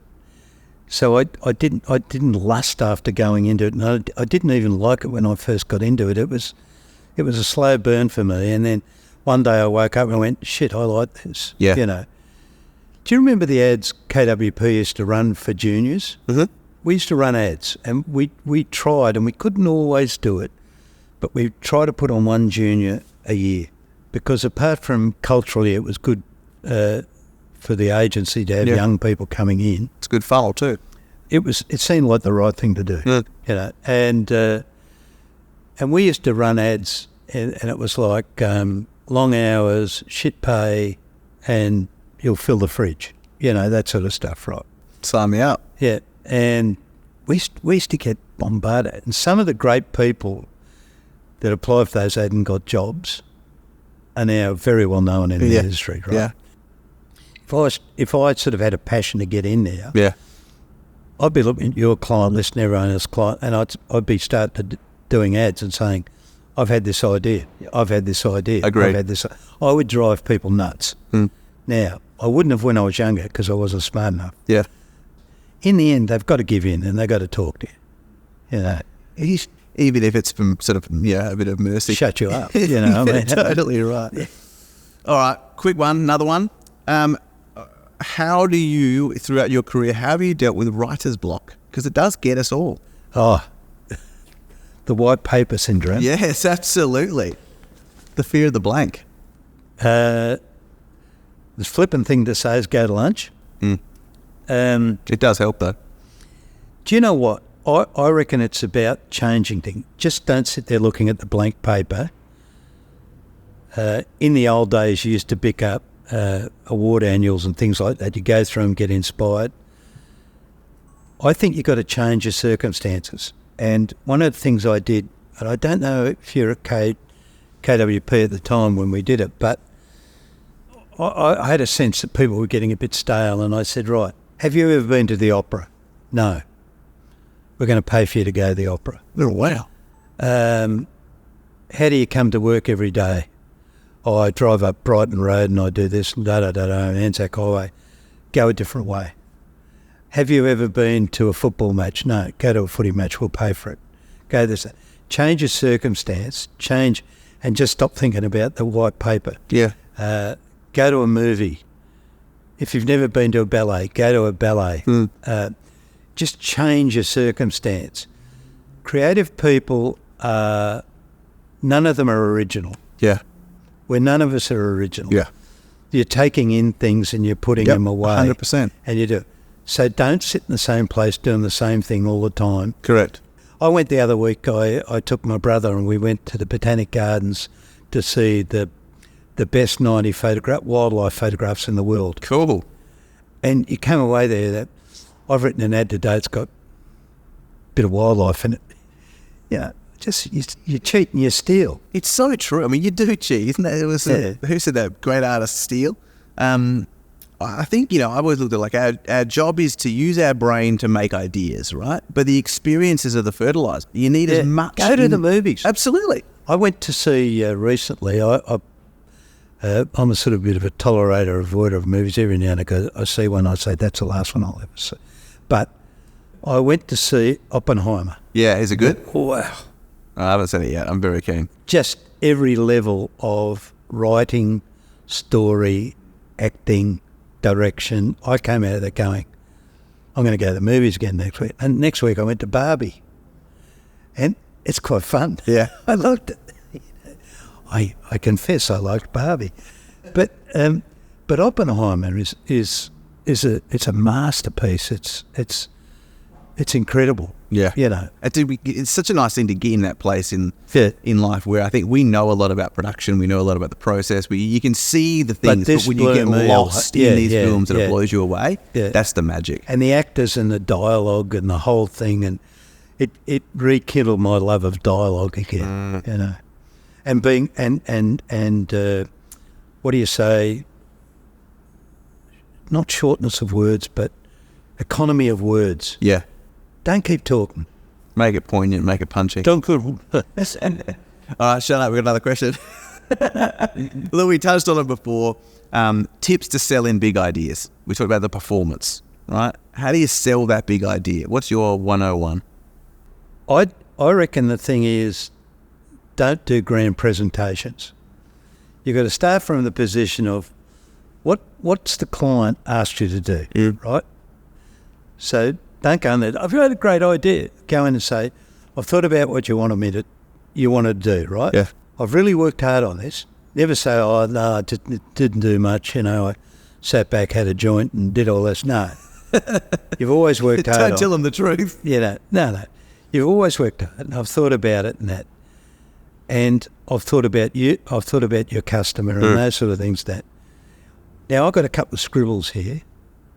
So I didn't lust after going into it, and I didn't even like it when I first got into it. It was a slow burn for me, and then one day I woke up and I went, shit, I like this. Yeah. You know. Do you remember the ads KWP used to run for juniors? Mm-hmm. We used to run ads, and we tried, and we couldn't always do it, but we tried to put on one junior a year, because apart from culturally it was good for the agency to have young people coming in. It's a good funnel too. It seemed like the right thing to do, you know. And we used to run ads, and it was like long hours, shit pay, and you'll fill the fridge, you know, that sort of stuff, right? Sign me up. Yeah, and we used to get bombarded, and some of the great people that applied for those ads and got jobs are now very well known in the industry, right? Yeah. If I sort of had a passion to get in there, I'd be looking at your client list and everyone else's client, and I'd be starting doing ads and saying, I've had this idea. I've had this idea. Agreed. I've had this. I would drive people nuts. Now, I wouldn't have when I was younger because I wasn't smart enough. Yeah. In the end, they've got to give in and they've got to talk to you. You know, even if it's from sort of a bit of mercy. Shut you up. You know, I mean, totally right. Yeah. All right, quick one, another one. How do you, throughout your career, how have you dealt with writer's block? Because it does get us all. Oh, the white paper syndrome. Yes, absolutely. The fear of the blank. The flippant thing to say is go to lunch. It does help though. Do you know what? I reckon it's about changing things. Just don't sit there looking at the blank paper. In the old days, you used to pick up award annuals and things like that. You go through them, get inspired. I think you've got to change your circumstances. And one of the things I did, and I don't know if you're at KWP at the time when we did it, but I had a sense that people were getting a bit stale, and I said, right, have you ever been to the opera? No. We're going to pay for you to go to the opera. Oh, wow. How do you come to work every day? Oh, I drive up Brighton Road and I do this, Anzac Highway. Go a different way. Have you ever been to a football match? No. Go to a footy match, we'll pay for it. Go this. Change your circumstance, change, and just stop thinking about the white paper. Yeah. Go to a movie. If you've never been to a ballet, go to a ballet. Just change your circumstance. Creative people, none of them are original. Yeah. Where none of us are original. Yeah. You're taking in things and you're putting them away. 100%. And you do. So don't sit in the same place doing the same thing all the time. Correct. I went the other week, I took my brother and we went to the Botanic Gardens to see the best 90 wildlife photographs in the world. Cool. And you come away there, that I've written an ad today, it's got a bit of wildlife in it. You know, just you cheat and you steal. It's so true. I mean, you do cheat, isn't that? It was who said that? Great artists steal. I think, I always looked at like our job is to use our brain to make ideas, right? But the experiences are the fertilizer. You need as much. Go to the movies. Absolutely. I went to see recently. I'm a sort of bit of a tolerator, avoider of movies. Every now and again, I see one, I say that's the last one I'll ever see. But I went to see Oppenheimer. Yeah, is it good? Wow. I haven't seen it yet. I'm very keen. Just every level of writing, story, acting, direction. I came out of that going, I'm going to go to the movies again next week. And next week I went to Barbie. And it's quite fun. Yeah. I liked it. I confess I liked Barbie. But Oppenheimer is a masterpiece. It's incredible. Yeah. You know. It's such a nice thing to get in that place in life where I think we know a lot about production, we know a lot about the process, you can see the things, but when you get lost in these films and it blows you away, that's the magic. And the actors and the dialogue and the whole thing, and it rekindled my love of dialogue again, you know. And being, and what do you say, not shortness of words, but economy of words. Yeah. Don't keep talking. Make it poignant, make it punchy. Don't keep. All right, shut up. We've got another question. Look, we touched on it before. Tips to sell in big ideas. We talked about the performance, right? How do you sell that big idea? What's your 101? I reckon the thing is, don't do grand presentations. You've got to start from the position of what's the client asked you to do, right? So don't go in there, I've got a great idea. Go in and say, I've thought about what you wanted to do, right? Yeah. I've really worked hard on this. Never say, oh, no, it didn't do much. You know, I sat back, had a joint and did all this. No. You've always worked hard Don't tell them the truth. You know, no. You've always worked hard. And I've thought about it and that. And I've thought about you. I've thought about your customer and those sort of things. That now I've got a couple of scribbles here.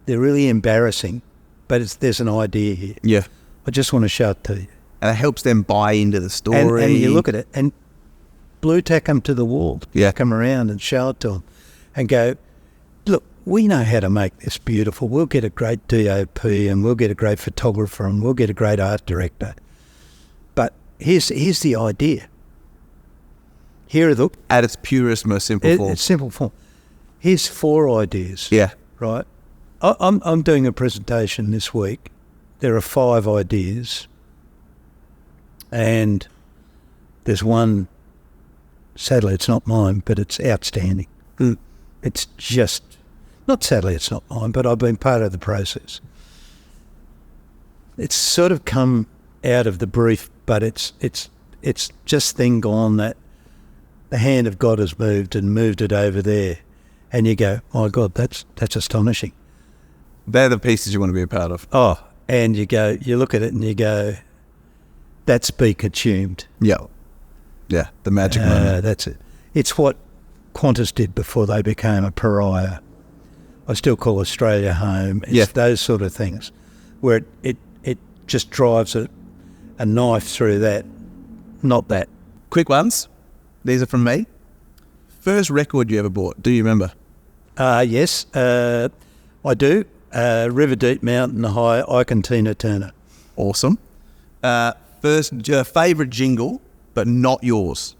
They're really embarrassing, but there's an idea here. Yeah. I just want to show it to you. And it helps them buy into the story. And you look at it and blue tack them to the wall. Yeah. Come around and show it to them and go, look, we know how to make this beautiful. We'll get a great DOP and we'll get a great photographer and we'll get a great art director. But here's the idea. Here are the... At its purest, most simple form. It's simple form. Here's 4 ideas. Yeah. Right? I'm doing a presentation this week. There are 5 ideas. And there's one, sadly it's not mine, but it's outstanding. It's just, not sadly it's not mine, but I've been part of the process. It's sort of come out of the brief, but it's just then gone that the hand of God has moved it over there. And you go, oh God, that's astonishing. They're the pieces you want to be a part of. Oh, and you go, you look at it and you go, that's be consumed. Yeah. Yeah, the magic moment. That's it. It's what Qantas did before they became a pariah. I still call Australia home. It's those sort of things where it just drives a knife through that, not that. Quick ones. These are from me. First record you ever bought, do you remember? Yes, I do. River Deep Mountain High, Ike and Tina Turner. Awesome. First favourite jingle, but not yours.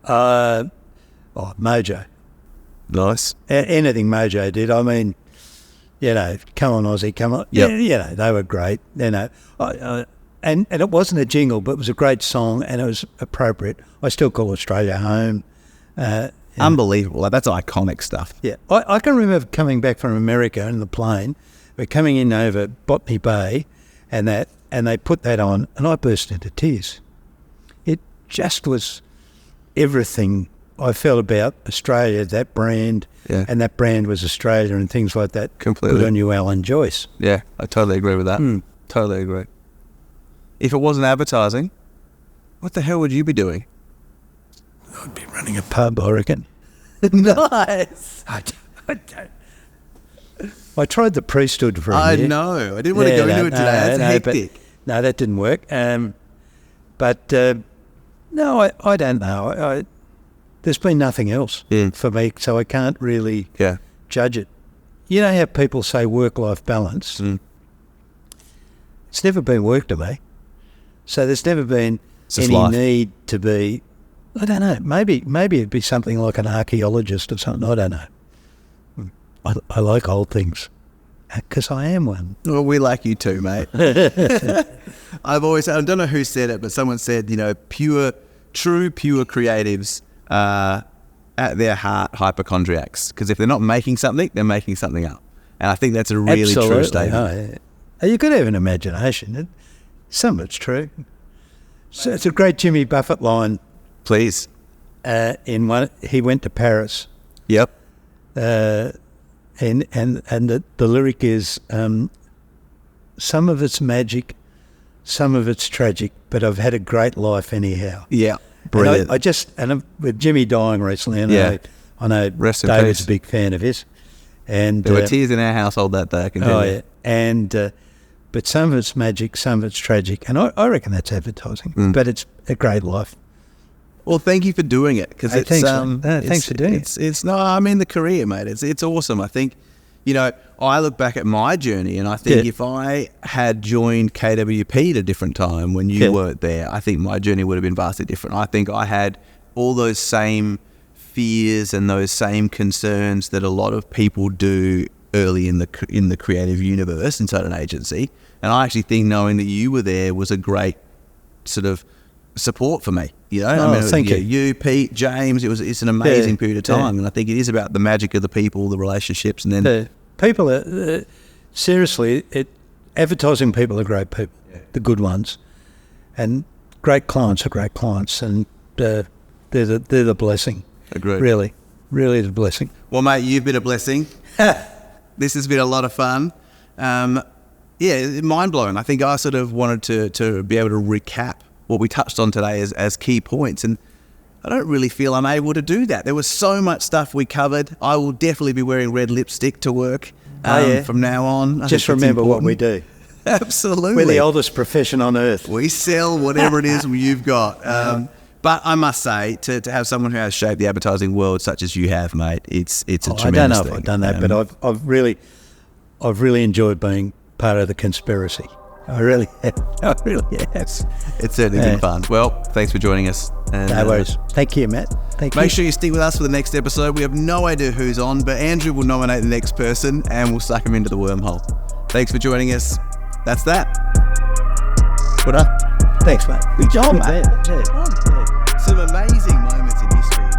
Mojo. Nice. Anything Mojo did. I mean, you know, come on Aussie, come on. Yep. Yeah, you know, they were great. You know, and it wasn't a jingle, but it was a great song and it was appropriate. I still call Australia home. Unbelievable. Like, that's iconic stuff. Yeah. I can remember coming back from America in the plane. We're coming in over Botany Bay and they put that on and I burst into tears. It just was everything I felt about Australia, that brand, and that brand was Australia and things like that. Completely. Good on you, Alan Joyce. Yeah, I totally agree with that. Totally agree. If it wasn't advertising, what the hell would you be doing? I'd be running a pub, I reckon. Nice. I tried the priesthood for a year. I know. I didn't want to go into it today. That's hectic. No, that didn't work. No, I don't know. There's been nothing else for me, so I can't really judge it. You know how people say work-life balance? It's never been work to me. So there's never been any need to be, I don't know, maybe it'd be something like an archaeologist or something, I don't know. I like old things, because I am one. Well, we like you too, mate. I've always, I don't know who said it, but someone said, true creatives are at their heart hypochondriacs, because if they're not making something, they're making something up. And I think that's a really true statement. Oh, yeah. You could have an imagination. Some of it's true. So it's a great Jimmy Buffett line. Please. He went to Paris. Yep. And the lyric is, some of it's magic, some of it's tragic, but I've had a great life anyhow. Yeah, brilliant. And with Jimmy dying recently, and I know David's a big fan of his. And there were tears in our household that day, I can tell you. Yeah. And but some of it's magic, some of it's tragic, and I reckon that's advertising. But it's a great life. Well, thank you for doing it, because thanks for doing it. The career, mate. It's awesome. I think, I look back at my journey, and I think if I had joined KWP at a different time when you weren't there, I think my journey would have been vastly different. I think I had all those same fears and those same concerns that a lot of people do early in the creative universe inside an agency, and I actually think knowing that you were there was a great sort of support for me. Thank you. You, Pete, James. It's an amazing period of time, and I think it is about the magic of the people, the relationships, and then the people. Seriously, advertising people are great people, the good ones, and great clients are great clients, and they're the blessing. Agreed. Really the blessing. Well, mate, you've been a blessing. This has been a lot of fun. Mind blowing. I think I sort of wanted to be able to recap what we touched on today as key points, and I don't really feel I'm able to do that. There was so much stuff we covered. I will definitely be wearing red lipstick to work from now on. Just remember what we do. Absolutely. We're the oldest profession on earth. We sell whatever it is you've got. But I must say, to have someone who has shaped the advertising world such as you have, mate, it's a tremendous thing. I don't know if I've done that, but I've really enjoyed being part of the conspiracy. I really have. It's certainly been fun. Well, thanks for joining us. And, no worries. Thank you, Matt. Make sure you stick with us for the next episode. We have no idea who's on, but Andrew will nominate the next person and we'll suck him into the wormhole. Thanks for joining us. That's that. Thanks, mate. Good job, mate. Some amazing moments in history.